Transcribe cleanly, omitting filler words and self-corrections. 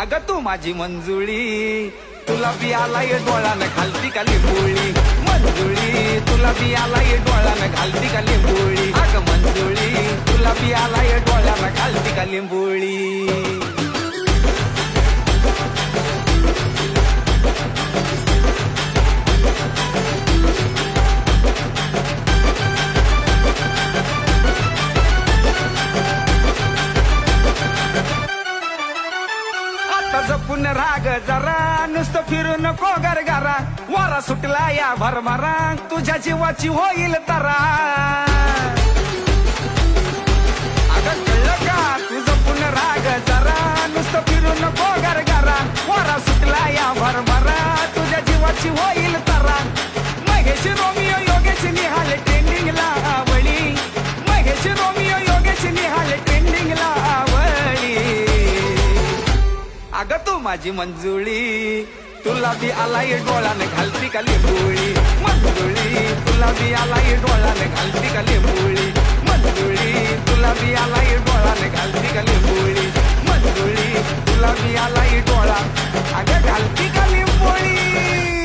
अगं तू माझी मंजुळी, तुला बी आलाय डोळ्यानं घालती का लिंबोळी. मंजुळी तुला बी आलाय डोळ्यानं घालती का लिंबोळी. अगं मंजुळी तुला बी आलाय डोळ्यानं घालती का लिंबोळी. जपून राग जरा, नुसतं फिरू नको गरगरा. वारा सुटला या भरभरा, तुझ्या जीवाची होईल तरा. अगं कळलं का, तू जपून राग जरा, नुसतं फिरू नको गरगरा. वारा सुटला या भरभरा, तुझ्या जीवाची होईल तरा. महेश रोमियो योगेश निहाल ट्रेंडिंगला आवळी. महेश रोमियो योगेश निहाल ट्रेंडिंगला आवळी. अगं तू माझी मंजुळी, तुला बी आलाय डोळ्यानं घालती का लिंबोळी. मंजुळी तुला बी आलाय डोळ्यानं घालती का लिंबोळी. मंजुळी तुला बी आलाय डोळ्यानं घालती का लिंबोळी. मंजुळी तुला बी आलाय डोळा, अगं घालती का लिंबोळी.